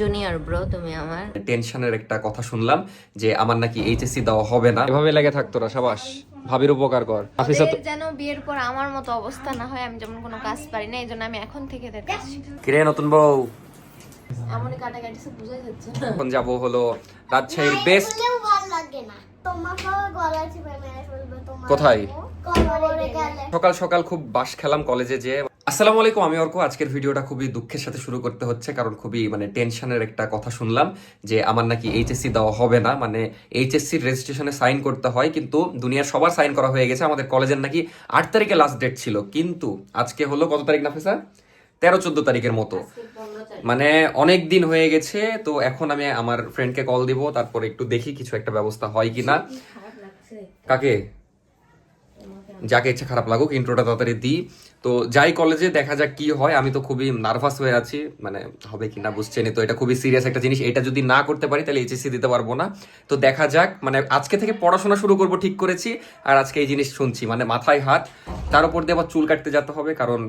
Junior bro, তুমি আমার টেনশনের একটা কথা শুনলাম যে আমার নাকি এইচএসসি দেওয়া হবে না। এভাবে লেগে থাকতো না, সাবাস, ভাবির উপকার কর। হাফিজা তো যেন বিয়ের পর আমার মতো অবস্থা না হয়, আমি যেমন কোনো কাজ পারি না, এই জন্য আমি এখন থেকে এদের কাজ শিখি। কিরে নতুন বউ, এমনই কাটাকাটি সব বুঝাই যাচ্ছে না। এখন যাব হলো রাজশাহীর বেস্ট। ভালো লাগে না তোমাকে গলা চিপে মেরে ফেলবে তোমার কোথায়? কবরে গেলে সকাল সকাল খুব বাস খেলাম কলেজে যে। আসসালামু আলাইকুম, আমি অর্ক। আজকের ভিডিওটা খুবই দুঃখের সাথে শুরু করতে হচ্ছে, কারণ খুবই টেনশনের একটা কথা শুনলাম যে আমার নাকি এইচএসসি দেওয়া হবে না। এইচএসসি রেজিস্ট্রেশনে সাইন করতে হয়, কিন্তু দুনিয়ার সবার সাইন করা হয়ে গেছে। আমাদের কলেজের নাকি 8 তারিখে লাস্ট ডেট ছিল, কিন্তু আজকে হলো কত তারিখ নাফিসা? 13-14 তারিখের মতো। অনেক দিন হয়ে গেছে। তো এখন আমি আমার ফ্রেন্ডকে কল দিব, তারপর একটু দেখি কিছু একটা ব্যবস্থা হয় কিনা। কাকে? যাকে ইচ্ছে খারাপ লাগুক, ইন্ট্রোটা তাড়াতাড়ি দিই। তো যাই কলেজে, দেখা যাক কি হয়। আমি তো খুবই নার্ভাস হয়ে আছি, হবে কিনা বুঝছেনি তো। এটা খুবই সিরিয়াস একটা জিনিস, এটা যদি না করতে পারি তাহলে এইচএসসি দিতে পারবো না। তো দেখা যাক, আজকে থেকে পড়াশোনা শুরু করব ঠিক করেছি। আর আজকে এই জিনিস শুনছি, মাথায় হাত। তার উপর দিয়ে আবার চুল কাটতে যেতে হবে, কারণ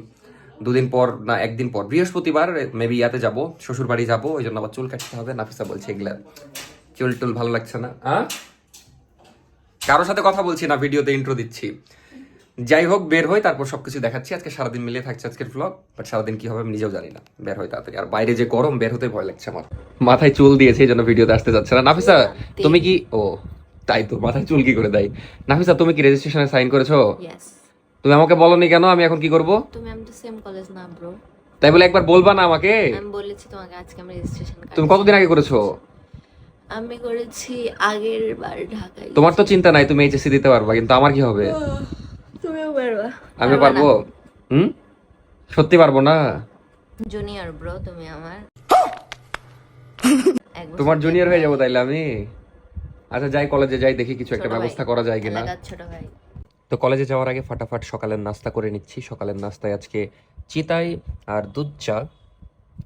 2 দিন পর না 1 দিন পর বৃহস্পতিবার মেবি ইয়াতে যাব, শ্বশুর বাড়ি যাবো, ওই জন্য আবার চুল কাটতে হবে। নাফিসা বলছে এগুলা চুল টুল ভালো লাগছে না। কারোর সাথে কথা বলছি না, ভিডিওতে ইন্ট্রো দিচ্ছি। যাই হোক, বের হই, তারপর সবকিছু দেখাচ্ছি। আজকে সারাদিন মিলিয়ে থাকছে আজকের ব্লগ, বাট সারাদিন কি হবে আমি নিজেও জানি না। বের হই তাড়াতাড়ি, আর বাইরে যে গরম, বের হতে ভয় লাগছে আমার। মাথায় চুল দিয়েছে, এই জন্য ভিডিওতে আসতে যাচ্ছে না। নাফিসা তুমি কি, ও তাই তো, মাথায় চুল কি করে দেয়। নাফিসা তুমি কি রেজিস্ট্রেশনে সাইন করেছো? ইয়েস। তুমি আমাকে বলোনি কেন? আমি এখন কি করব? তুমি আমি তো সেম কলেজ না ব্রো। তাই বলে একবার বলবা না আমাকে? আমি বলেছি তোমাকে আজকে আমি রেজিস্ট্রেশন করেছি। তুমি কতদিন আগে করেছো? আমি করেছি আগের বার ঢাকায়। তোমার তো চিন্তা নাই, তুমি এইচএসসি দিতে পারবা, কিন্তু আমার কি হবে? তুমিও পারবা। আমি পারবো? সত্যি পারবো না? জুনিয়র ব্রো, তুমি আমার তোমার জুনিয়র হয়ে যাবো তাইলে আমি? আচ্ছা যাই, কলেজে যাই, দেখি কিছু একটা ব্যবস্থা করা যায় কিনা। ছোট ভাই। তো কলেজে যাওয়ার আগে ফাটাফাট সকালের নাস্তা করে নিচ্ছি। সকালের নাস্তায় আজকে চিতাই আর দুধ চা,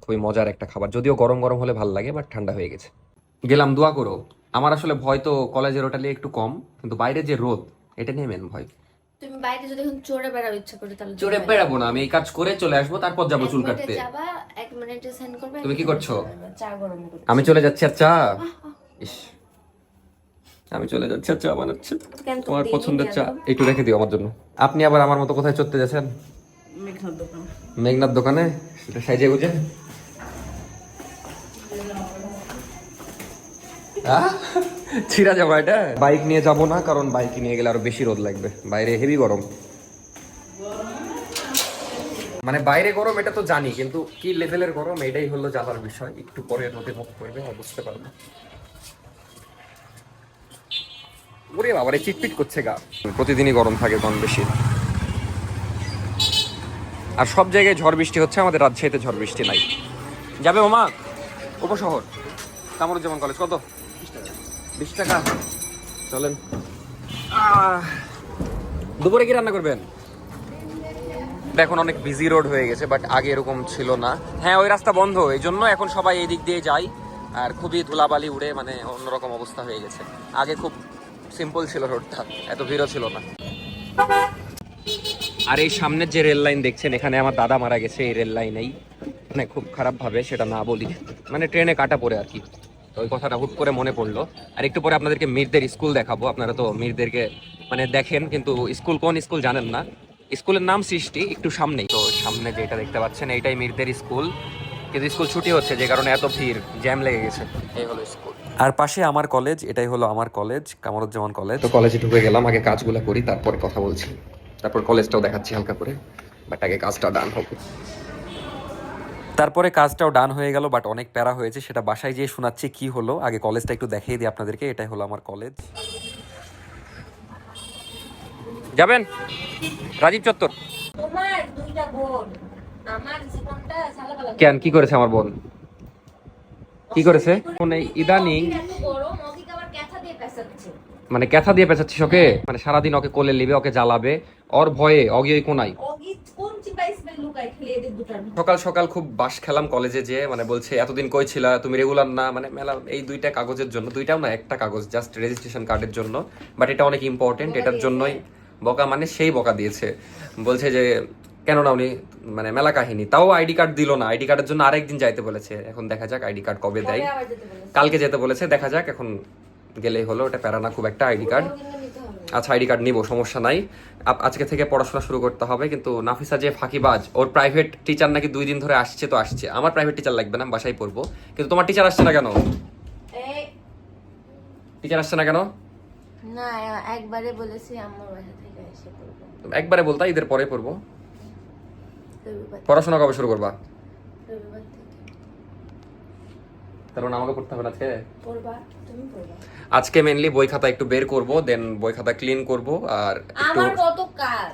খুবই মজার একটা খাবার। যদিও গরম গরম হলে ভালো লাগে, বাট ঠান্ডা হয়ে গেছে। গেলাম, দোয়া করো। আমার আসলে ভয় তো কলেজের ওটা নিয়ে একটু কম, কিন্তু বাইরে যে রোদ, এটা নিয়ে মেন ভয়। তুমি বাইরে যদি এখন চড়ে বেড়াও ইচ্ছা করে, তাহলে চড়ে বেড়াবো না, আমি এই কাজ করে চলে আসবো, তারপর যাবো চুল কাটতে। যাবা 1 মিনিটে সেন্ড করবে। তুমি কি করছো? চা গরম করছি। আমি চলে যাচ্ছি। আর চা, ইস, আমি চলে যাচ্ছি। আর চা বানাচ্ছে, তোমার পছন্দের চা একটু রেখে দিও আমার জন্য। আপনি আবার আমার মতো কোথায় চড়তে যাচ্ছেন? মেঘনার দোকানে। সেটা সাইজে গুজে ছিড়া যাবো এটা। বাইক নিয়ে যাব না, কারণ বাইক নিয়ে গেলে আরো বেশি রোদ লাগবে, বাইরে হেভি গরম। বাইরে গরম এটা তো জানি, কিন্তু কি লেভেলের গরম এটাই হলো জানার বিষয়। একটু পরে রোদে মুখ পড়বে, বুঝতে পারবো। ওরে বাবা রে, চিটপিট করছে গা। প্রতিদিনই গরম থাকে কম বেশি, আর সব জায়গায় ঝড় বৃষ্টি হচ্ছে, আমাদের রাজশাহীতে ঝড় বৃষ্টি নাই। যাবে মামা উপশহর কামরুজ্জামান কলেজ? কত? 20 টাকা। চলেন। দুপুরে কি রান্না করবেন? এখন অনেক বিজি রোড হয়ে গেছে, বাট আগে এরকম ছিল না। হ্যাঁ, ওই রাস্তা বন্ধ, এই জন্য এখন সবাই এই দিক দিয়ে যায়, আর খুবই ধুলাবালি উড়ে অন্যরকম অবস্থা হয়ে গেছে। আগে খুব সিম্পল ছিল রোডটা, এত ভিড়ও ছিল না। আর এই সামনের যে রেল লাইন দেখছেন, এখানে আমার দাদা মারা গেছে এই রেল লাইনেই, খুব খারাপ ভাবে, সেটা না বলি, ট্রেনে কাটা পড়ে আর কি। তো ওই কথাটা হুট করে মনে পড়লো। আর একটু পরে আপনাদেরকে মীরদের স্কুল দেখাবো। আপনারা তো মীরদেরকে দেখেন, কিন্তু স্কুল কোন স্কুল জানেন না। স্কুলের নাম সৃষ্টি, একটু সামনেই। তো সামনে যেটা দেখতে পাচ্ছেন, এইটাই মীরদের স্কুল, কিন্তু স্কুল ছুটি হচ্ছে, যে কারণে এত ভিড়, জ্যাম লেগে গেছে। এই হলো স্কুল, আর পাশে আমার কলেজ। এটাই হলো আমার কলেজ, কামরুজ্জামান কলেজ। তো কলেজে ঢুকে গেলাম, আগে কাজগুলো করি, তারপরে কথা বলছি, তারপর কলেজটাও দেখাচ্ছি হালকা করে, বাট আগে কাজটা ডান হোক। তারপরে কাজটাও ডান হয়ে গেল, বাট অনেক প্যারা হয়েছে, সেটা বাসায় যেয়ে শোনাচ্ছি কি হলো। আগে কলেজটা একটু দেখিয়ে দিই আপনাদেরকে। এটাই হলো আমার কলেজ। যাবেন রাজীব চত্বর। তোমার দুইটা বোন, আমার জীবনটা সালাবালা। কেন, কি করেছে আমার বোন? কি করেছে? ইদানিং এত গরম, ওকে আবার ক্যাথা দিয়ে পেছাচ্ছে। ক্যাথা দিয়ে পেঁচাচ্ছিস ওকে? সারাদিন ওকে কোলে নিবে, ওকে জ্বালাবে, ওর ভয়ে অগিয়ে কোনাই। সকাল সকাল খুব বাস খেলাম কলেজে যে, বলছে এতদিন কই ছিলা তুমি, রেগুলার না। মেলা এই 2টা কাগজের জন্য, 2টাও না, একটা কাগজ, জাস্ট রেজিস্ট্রেশন কার্ডের জন্য, বাট এটা অনেক ইম্পর্টেন্ট, এটার জন্যই বকা। সেই বকা দিয়েছে, বলছে যে কেন না উনি মানে মেলা কাহিনী, তাও আইডি কার্ড দিল না। আইডি কার্ডের জন্য আরেকদিন যাইতে বলেছে, এখন দেখা যাক আইডি কার্ড কবে দেয়। কালকে যেতে বলেছে, দেখা যাক, এখন গেলেই হলো, ওটা প্যারা না খুব একটা। আইডি কার্ড, আচ্ছা আইডি কার্ড নিবো, সমস্যা নাই। আজকে থেকে পড়াশোনা শুরু করতে হবে। কিন্তু নাফিসা যে ফাঁকিবাজ, ওর প্রাইভেট টিচার নাকি 2 দিন ধরে আসছে, তো আসছে। আমার প্রাইভেট টিচার লাগবে না, বাসায় পড়বো। কিন্তু তোমার টিচার আসছে না কেন? টিচার আসছে না কেন? না, একবারে বলেছি আমার বাসা থেকে এসে পড়বো। একবারে বলতা ঈদের পরে পড়বো। রবিবার পড়াশোনা কবে শুরু করবা? রবিবার থেকে তার মানে আমাকে পড়তে হবে না আজকে? পড়বা, তুমি পড়বা। আজকে মেনলি বই খাতা একটু বের করব, দেন বই খাতা ক্লিন করব। আর একটু আমার কত কাজ,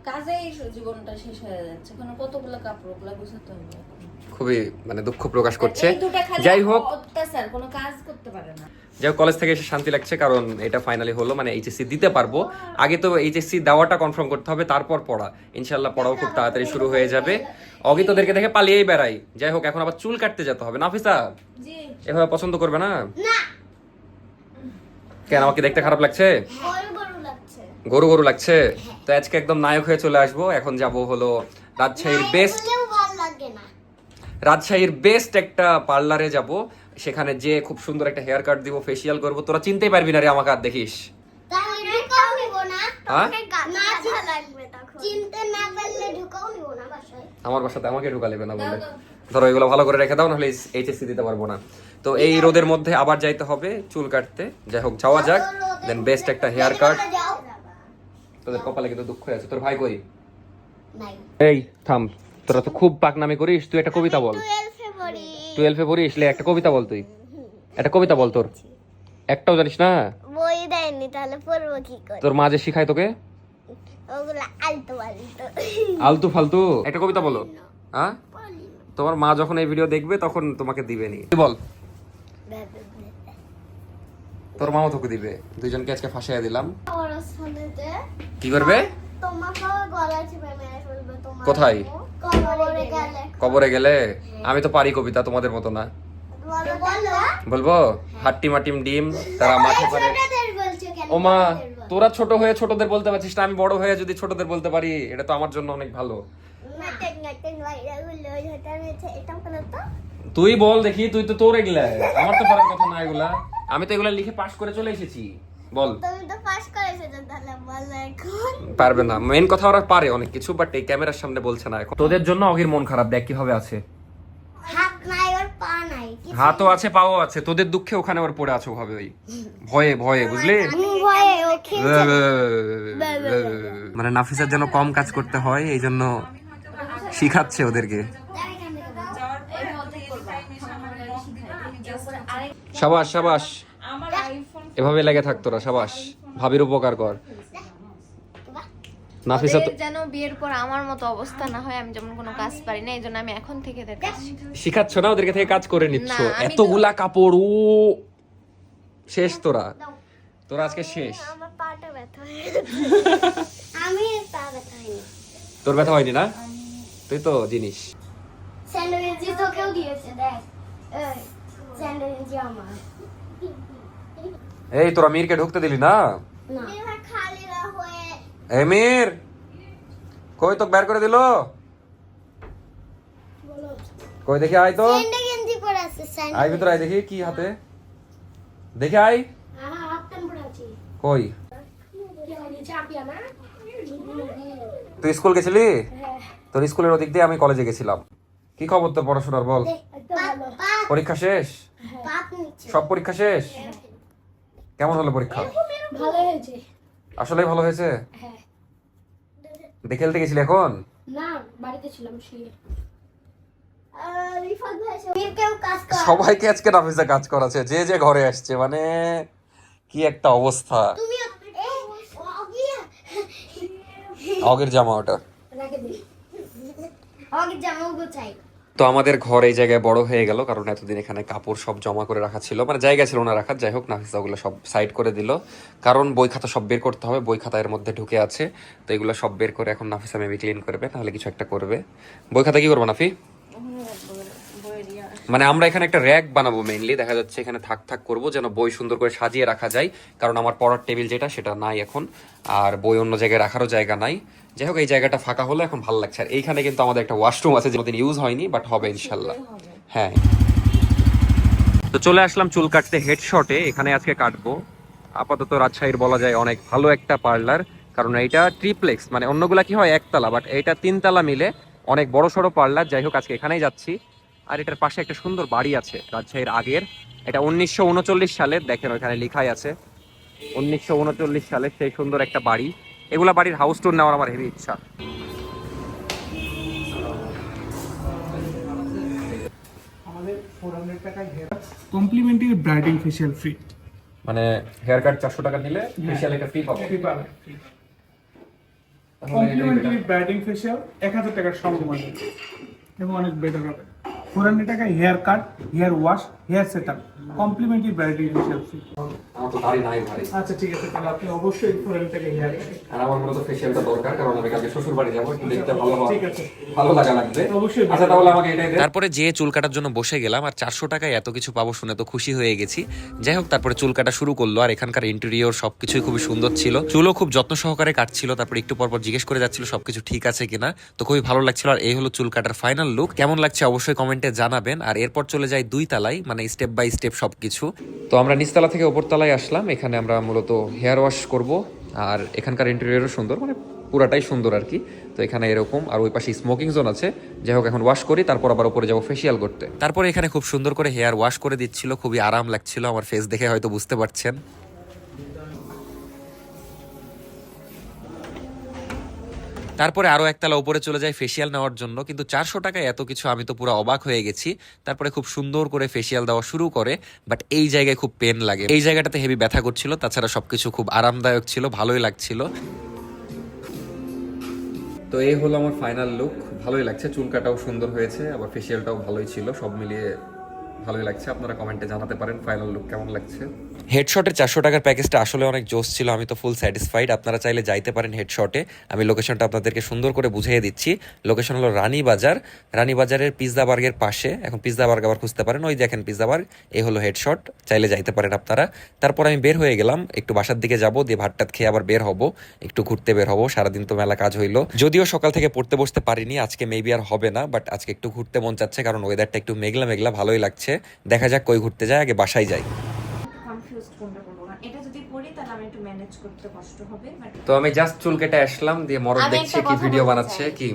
কাজেই জীবনটা শেষ হয়ে যাচ্ছে। কোনো কতগুলো কাপড়গুলো গুছাতে হবে এখন। খুবই মানে দুঃখ প্রকাশ করছে। এই দুটো খালি যাই হোক, অত্যাচার, কোনো কাজ করতে পারে না। যাই হোক, কলেজ থেকে এসে শান্তি লাগছে, কারণ এটা ফাইনালি হলো, মানে এইচএসসি দিতে পারবো। আগে তো এইচএসসি দেওয়াটা কনফার্ম করতে হবে, তারপর পড়া। ইনশাল্লাহ পড়াও খুব তাড়াতাড়ি শুরু হয়ে যাবে। অগি তোদেরকে দেখে পালিয়েই বেড়াই। যাই হোক, এখন আবার চুল কাটতে যেতে হবে। নাফিসা জি, এভাবে পছন্দ করবে না? না, কেন, আমাকে দেখতে খারাপ লাগছে? গরু গরু লাগছে। গরু গরু লাগছে? তো আজকে একদম নায়ক হয়ে চলে আসবো। এখন যাব হলো রাজশাহীর বেস্ট, বললেও ভালো লাগে না। রাজশাহীর বেস্ট একটা পার্লারে যাব। সেখানে যে খুব সুন্দর একটা হেয়ার কাট দিব, ফেসিয়াল করব। তোরা চিনতেই পারবি না রে আমাকে আর দেখিস। তাহলে ঢুকাও নিব না। হ্যাঁ? না ভালো লাগবে তখন। চিনতে না পারলে ঢুকাও নিব না বাসায়। আমার বাসাতে আমাকে ঢুকা নেবে না বলে। ধরো এগুলো ভালো করে রেখে দাও, নাহলে এইচএসসি দিতে পারবো না। তো এই রোদের মধ্যে আবার যাইতে হবে চুল কাটতে। যাই হোক, যাওয়া যাক। দেন বেস্ট একটা হেয়ার কাট। যাও। তোদের কপালে কিন্তু দুঃখ আছে। তোর ভাই কই? নাই। এই থাম, তোরা তো খুব পাকনামি করিস। তুই একটা কবিতা বল। 12 পড়ি। 12 পড়িস? লে একটা কবিতা বল। তুই একটা কবিতা বল। তোর একটাও জানিস না? বই দেয়নি, তাহলে পড়বো কি করে? তোর মা যে শিখায় তোকে ওগুলা আলতো আলতো। আলতু ফালতু, একটা কবিতা বলো। হ্যাঁ, তোমার মা যখন এই ভিডিও দেখবে তখন তোমাকে দিবে নি। তুই বল। তোর মাও তোকে দিবে। দুইজনকে আজকে ফাঁসিয়ে দিলাম। ওর সামনেতে কি করবে? তোমাকে গলা চিপে মেরে ফেলবে তোমার। কোথায়? কবরে গেলে। কবরে গেলে? আমি তো পারি কবিতা, তোমাদের মতো না। বলো। বলবো? হাট্টিম মাটিম ডিম তারা মাঠে পারে। ছোটদের বলছো কেন? ও মা, তোরা ছোট হয়ে ছোটদের বলতে পারছিস না, আমি বড় হয়ে যদি ছোটদের বলতে পারি, এটা তো আমার জন্য অনেক ভালো। নাটক নাটক বাইরে গুলো যেটা রয়েছে এটা কোনো তো। তুই বল দেখি, তুই তো তোর এগুলা, আমার তো পারার কথা না এগুলা। আমি তো এগুলা লিখে পাস করে চলে এসেছি। বল। তুমি তো পাস করেছো, তাহলে বলো এখন। পারবে না, মেন কথা ওরা পারে অনেক কিছু, বাট এই ক্যামেরার সামনে বলছে না এখন। তোদের জন্য অগির মন খারাপ, দেখ কিভাবে আছে। হাত নাই ওর পা নাই। হাতও আছে পাও আছে, তোদের দুঃখে ওখানে ওর পড়ে আছো ভাবে, ওই ভয়ে ভয়ে, বুঝলি? ভয়ে ও খেলছে। মানে নাফিসার যেন কম কাজ করতে হয়, এই জন্য শিখাচ্ছে ওদেরকে। সাবাস সাবাস, এভাবে লেগে থাক তোরা, সাবাস। ভাবির উপকার কর। নাফিসা তো ওদের যেন বিয়ের পর আমার মতো অবস্থা না হয়, আমি যেমন কোনো কাজ পারি না, এই জন্য আমি এখন থেকে এদের কাজ শিখাচ্ছি। শিখাচ্ছ না, ওদেরকে থেকে কাজ করে নিচ্ছ। না, আমি তো- এতগুলা কাপড়, ও শেষ তোরা, তোরা আজকে শেষ। আমার পাটা ব্যথা হয়ে গেছে। আমি পা ব্যথা হয়নি। তোর ব্যথা হয়নি না? তুই তো জিনিস। স্যান্ডউইচ তোকেও দিয়েছে, দেখ। এই স্যান্ডউইচ আমার। এই তোরা মীরকে ঢুকতে দিলি না? না। এটা খালি না হয়ে। এই মীর কই, তোকে বের করে দিল? কই দেখি, আয় তো, স্যান্ডে গেঞ্জি পরে আছে স্যান্ড। আয় ভিতরে আয়, দেখি কি হাতে, দেখি আয়। হাত কান পরে আছে। কই চাপিয়া না। তুই স্কুল গেছিলি? তোর স্কুলের ওদিক দিয়ে আমি কলেজে গেছিলাম। কি খবর তোর পড়াশোনার বল? পরীক্ষা শেষ? পাপ নিচ্ছে। সব পরীক্ষা শেষ? কেমন হলো পরীক্ষা? ভালো হয়েছে। আসলেই ভালো হয়েছে? হ্যাঁ। দেখে খেলতে গেছিলি এখন? না, বাড়িতে ছিলাম শুয়ে। রিফাত ভাই কেউ কাজ করে। সবাইকে আজকে নাফিসা কাজ করাচ্ছে, যে যে ঘরে আসছে, মানে কি একটা অবস্থা। তুমি অগের জামা ওটা। রাখে দিই। আগে জামা গোছাই। তো আমাদের ঘর এই জায়গায় বড় হয়ে গেল, কারণ এতদিন এখানে কাপড় সব জমা করে রাখা ছিল, মানে জায়গা ছিল না রাখার। যাই হোক, নাফিসা ওগুলো সব সাইড করে দিল, কারণ বই খাতা সব বের করতে হবে। বই খাতা এর মধ্যে ঢুকে আছে, তো এগুলো সব বের করে এখন নাফিসা মেবি ক্লিন করবে, তাহলে কিছু একটা করবে। বই খাতা কি করবো নাফি? মানে আমরা এখানে একটা র্যাক বানাবো মেইনলি, দেখা যাচ্ছে এখানে থাক থাক করবো, যেন বই সুন্দর করে সাজিয়ে রাখা যায়। কারণ আমার পড়ার টেবিল যেটা, সেটা নাই এখন, আর বই অন্য জায়গায় রাখারও জায়গা নাই। যাই হোক এই জায়গাটা ফাঁকা হলো, এখন ভালো লাগছে। আর এইখানে কিন্তু আমাদের একটা ওয়াশরুম আছে, যেদিন ইউজ হয়নি, বাট হবে ইনশাল্লাহ। হ্যাঁ, তো চলে আসলাম চুল কাটতে হেডশটে। এখানে আজকে কাটবো। আপাতত রাজশাহীর বলা যায় অনেক ভালো একটা পার্লার, কারণ এইটা ট্রিপ্লেক্স, মানে অন্যগুলা কি হয় একতলা, বাট এইটা 3 তলা মিলে অনেক বড় সড়ো পার্লার। যাই হোক আজকে এখানেই যাচ্ছি। আর এটার পাশে একটা সুন্দর বাড়ি আছে রাজশাহীর আগের, এটা 1939 সালের, দেখেন ওখানে লেখাই আছে 1939 সালের সেই সুন্দর একটা বাড়ি। এগুলা বাড়ির হাউস টুর নেওয়ার আমার হেভি ইচ্ছা। আমাদের 400 টাকায় hair complimentary braiding facial free, মানে হেয়ার কাট 400 টাকা দিলে ফেশিয়াল এটা ফ্রি পাবো। কমপ্লিমেন্টারি ব্রাইডিং ফেশিয়াল 1000 টাকার সমমূল্যে এবং অনেক বেটার হবে। 400 টাকায় hair cut, hair wash, hair setup, complimentary braiding facial free. আমার তো দাড়ি নাই ভাই। আচ্ছা ঠিক আছে, তাহলে আপনি অবশ্যই 400 টাকায় হেয়ার কাট। আর আমার মনে তো ফেশিয়ালটা দরকার, কারণ আমি কালকে শ্বশুর বাড়ি যাবো, একটু দেখতে ভালো হবে, ঠিক আছে, ভালো লাগা লাগবে অবশ্যই। আচ্ছা তাহলে আমাকে এটাই দেন। তারপরে যে চুল কাটার জন্য বসে গেলাম, আর 400 টাকায় এত কিছু পাবো শুনে তো খুশি হয়ে গেছি। যাই হোক তারপরে চুল কাটা শুরু করলো, আর এখানকার ইন্টেরিয়র সবকিছুই খুবই সুন্দর ছিল। চুলও খুব যত্ন সহকারে কাটছিল, তারপরে একটু পরপর জিজ্ঞেস করে যাচ্ছিল সবকিছু ঠিক আছে কিনা। তো খুবই ভালো লাগছিল। আর এই হলো চুল কাটার ফাইনাল লুক। কেমন লাগছে অবশ্যই কমেন্টে জানাবেন। আর এরপর চলে যাই 2 তলায়, মানে স্টেপ বাই স্টেপ সবকিছু। তো আমরা নিচতলা থেকে উপর তলায় আসলাম। এখানে আমরা মূলত হেয়ার ওয়াশ করব। আর এখানকার ইন্টেরিয়রও সুন্দর, মানে পুরাটাই সুন্দর আর কি। তো এখানে এরকম, আর ওই পাশে স্মোকিং জোন আছে। যাই হোক এখন ওয়াশ করি, তারপর আবার উপরে যাবো ফেসিয়াল করতে। তারপরে এখানে খুব সুন্দর করে হেয়ার ওয়াশ করে দিচ্ছিল, খুবই আরাম লাগছিল। আমার ফেস দেখে হয়তো বুঝতে পারছেন। তারপরে আরো একতলা উপরে চলে যায় ফেসিয়াল নেওয়ার জন্য, কিন্তু 400 টাকায় এত কিছু, আমি তো পুরো অবাক হয়ে গেছি। তারপরে খুব সুন্দর করে ফেসিয়াল দেওয়া শুরু করে, বাট এই জায়গায় খুব পেন লাগে, এই জায়গাটাতে হেভি ব্যথা করছিল। তাছাড়া সবকিছু খুব আরামদায়ক ছিল, ভালোই লাগছিল। তো এই হলো আমার ফাইনাল লুক, ভালোই লাগছে। চুল কাটাও সুন্দর হয়েছে, আবার ফেসিয়ালটাও ভালোই ছিল, সব মিলিয়ে ভালোই লাগছে। আপনারা কমেন্টে জানাতে পারেন ফাইনাল লুক কেমন লাগছে। হেডশটের 400 টাকার প্যাকেজটা আসলে অনেক জোস ছিল, আমি তো ফুল স্যাটিসফাইড। আপনারা চাইলে যাইতে পারেন হেডশটে। আমি লোকেশনটা আপনাদেরকে সুন্দর করে বুঝিয়ে দিচ্ছি। লোকেশন হলো রানীবাজার, রানীবাজারের পিৎজা বার্গের পাশে। এখন পিৎজা বার্গ আবার খুঁজতে পারেন, ওই দেখেন পিৎজা বার্গ, এই হলো হেডশট, চাইলে যাইতে পারেন আপনারা। তারপর আমি বের হয়ে গেলাম, একটু বাসার দিকে যাব, দিয়ে ভাতটাত খেয়ে আবার বের হব, একটু ঘুরতে বের হব। সারাদিন তো মেলা কাজ হইলো, যদিও সকাল থেকে পড়তে বসতে পারিনি, আজকে মেবি আর হবে না, বাট আজকে একটু ঘুরতে মন চাচ্ছে, কারণ ওয়েদারটা একটু মেঘলা মেঘলা, ভালোই লাগছে। দেখা যাক কই ঘুরতে যায়, আগে বাসায় যাই। কনফিউজড কোনটা করবো না, এটা যদি পড়ি তাহলে আমি একটু ম্যানেজ করতে কষ্ট হবে। তো আমি জাস্ট চুল কেটে আসলাম, দিয়ে মরদ আমি দেখছে একটা কি কথা ভিডিও বলতে বানাচ্ছে চাই। কি।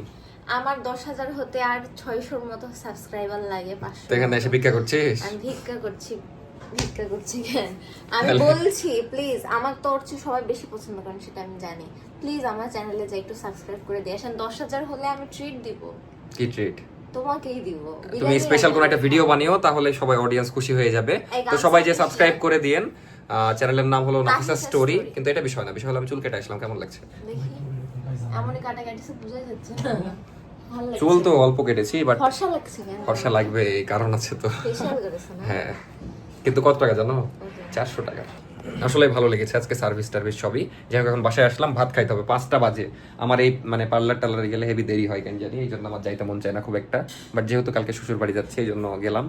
আমার 10,000 হতে আর 600-র মতো সাবস্ক্রাইবার লাগে, 500। তো এখানে এসে ভিক্ষা করছিস? আমি ভিক্ষা করছি কেন? আমি বলছি প্লিজ, আমার তো ওর চেয়ে সবাই বেশি পছন্দ করেন সেটা আমি জানি। প্লিজ আমার চ্যানেলে যাই একটু সাবস্ক্রাইব করে দিয়ে আসেন। 10,000 হলে আমি ট্রিট দিব। কি ট্রিট? তোমাকেই দিব। তুমি স্পেশাল কোন একটা ভিডিও বানিও, তাহলে সবাই অডিয়েন্স খুশি হয়ে যাবে। তো সবাই যে সাবস্ক্রাইব করে দিয়েন। চ্যানেলের নাম হলো নাফিসা স্টোরি, কিন্তু এটা বিষয় না, বিষয় হলো আমি চুল কেটে আসলাম, কেমন লাগছে? দেখি এমনই কাটাকাটি সব বুঝা যাচ্ছে না। ভালো লাগছে। চুল তো অল্প কেটেছি, বাট ফর্সা লাগছে কেন? খরচা লাগবে, এই কারণ আছে তো। ফেশিয়াল করেছ না? হ্যাঁ, কিন্তু কত টাকা জানো? 400 টাকা। আসলে ভালো লেগেছে আজকে, সার্ভিস টার্ভিস সবই। যাই হোক এখন বাসায় আসলাম, ভাত খাইতে হবে, 5টা বাজে। আমার এই মানে পার্লার টার্লারে গেলে হেভি দেরি হয় কেন জানি, এই জন্য আমার যাইতে মন চায় না খুব একটা, বাট যেহেতু কালকে শ্বশুর বাড়ি যাচ্ছে এই জন্য গেলাম।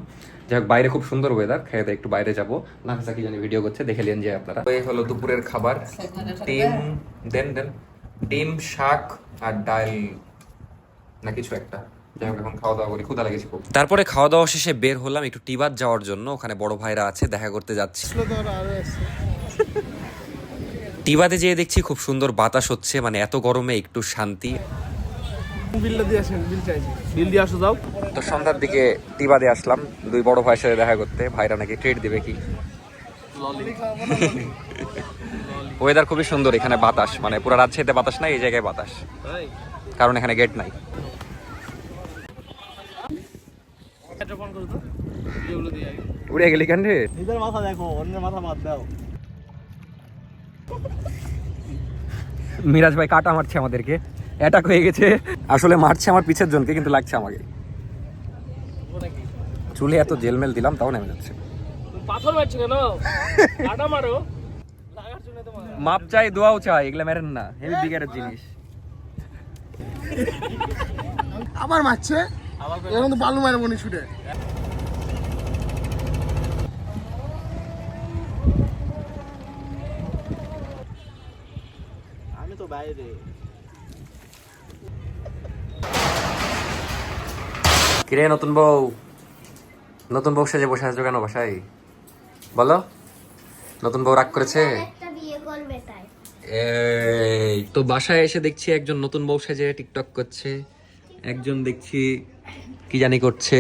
যাই হোক বাইরে খুব সুন্দর ওয়েদার, খেয়ে একটু বাইরে যাবো। নাফিসা কি জানি ভিডিও করছে, দেখে নিন যে আপনারা। এই হলো দুপুরের খাবার, ডিম শাক আর ডাল না কিছু একটা। যাই হোক এখন খাওয়া দাওয়া করি, ক্ষুধা লেগেছে খুব। তারপরে খাওয়া দাওয়া শেষে বের হলাম একটু টিবাত যাওয়ার জন্য, ওখানে বড় ভাইরা আছে, দেখা করতে যাচ্ছি। টিবাতে যেয়ে দেখছি খুব সুন্দর বাতাস হচ্ছে, মানে এত গরমে একটু শান্তি। তো সন্ধ্যার দিকে টিবাদে আসলাম 2 বড় ভাইয়ের সাথে দেখা করতে, ভাইরা নাকি ট্রিট দিবে কি। ওয়েদার খুবই সুন্দর, এখানে বাতাস, মানে পুরো রাজশাহীতে বাতাস নাই, এই জায়গায় বাতাস, কারণ এখানে গেট নাই। উড়ে গেলি কেন রে? নিজের মাথা দেখো, অন্যের মাথা মার দাও। মিরাজ ভাই কাটা মারছে আমাদেরকে, অ্যাটাক হয়ে গেছে। আসলে মারছে আমার পিছের জনকে, কিন্তু লাগছে আমাকে। চুলে এত জেলমেল দিলাম তাও নেমে যাচ্ছে। পাথর মারছো কেন? কাটা মারো। মাপ চাই, দোয়াও চাই, এগুলা মেরেন না, হেভি বিগের জিনিস। আবার মারছে, এখন তো বালু মারবো নি ছুটে। আমি তো বাইরে। কিরে নতুন বউ সেজে বসে আছো কেন বাসায় বলো? নতুন বউ রাগ করেছে? একটা বিয়ে করবে তাই। এই তো বাসায় এসে দেখছি একজন নতুন বউ সেজে টিকটক করছে, একজন দেখছি কি জানি করছে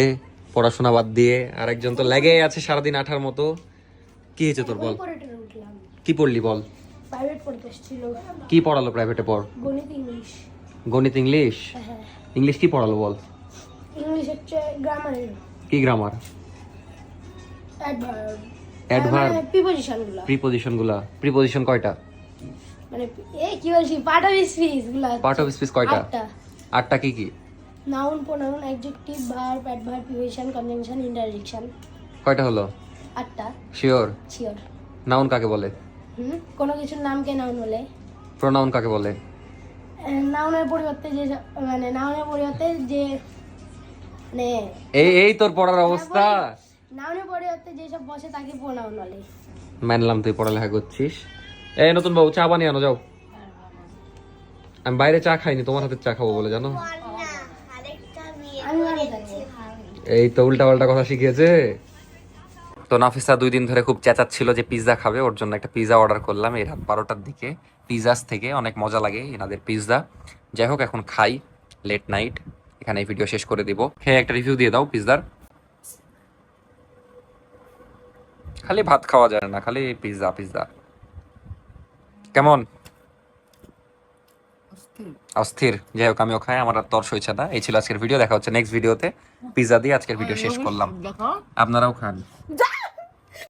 পড়াশোনা বাদ দিয়ে, আর একজন তো লেগেই আছে সারাদিন আঠার মতো। কি হয়েছে তোর বল? উঠলাম, কি পড়লি বল? প্রাইভেট পড়তে ছিল, কি পড়ালো প্রাইভেটে? পড় গণিত ইংলিশ। গণিত ইংলিশ? হ্যাঁ, ইংলিশ কি পড়ালো বল? ইংলিশ হচ্ছে গ্রামারের কি গ্রামার? অ্যাডভার্ব, অ্যাডভার্ব, প্রিপজিশনগুলো, প্রিপজিশন কয়টা? মানে এই কি বলছি, পার্ট অফ স্পিচগুলো। পার্ট অফ স্পিচ কয়টা? 8টা। 8টা কি কি? Noun, pronoun, adjective, verb, adverb, preposition, conjunction, interjection. কয়টা হলো? 8টা। শিওর? শিওর। নাউন কাকে বলে? কোনো কিছুর নামকে নাউন বলে। প্রোনাউন কাকে বলে? নাউনের পরিবর্তে যে, মানে নাউনের পরিবর্তে যে, মানে এই তোর পড়ার অবস্থা। নাউনের পরিবর্তে যেসব বসে তাকে প্রোনাউন বলে। মানলাম তুই পড়ালেখা করছিস। এই নতুন বউ চা বানিয়ে আনো যাও। আমি বাইরে চা খাইনি, তোমার হাতে চা খাবো বলে জানো। আমি অনেক জানি। এই তো উল্টা পাল্টা কথা শিখিয়েছে। তো নাফিসা 2 দিন ধরে খুব চেঁচাচ্ছিল যে পিৎজা খাবে, ওর জন্য একটা পিৎজা অর্ডার করলাম এই রাত 12টার দিকে পিৎজাস থেকে। অনেক মজা লাগে এনাদের পিৎজা। যাই হোক এখন খাই, লেট নাইট। এখানে এই ভিডিও শেষ করে দিব। খেয়ে একটা রিভিউ দিয়ে দাও পিৎজার। খালি ভাত খাওয়া যায় না, খালি পিৎজা। কেমন? অস্থির। যাই হোক আমিও খাই, আমার আর তর্স হয়েছে না। এই ছিল আজকের ভিডিও, দেখা হচ্ছে নেক্সট ভিডিওতে। পিৎজা দিয়ে আজকের ভিডিও শেষ করলাম, আপনারাও খান।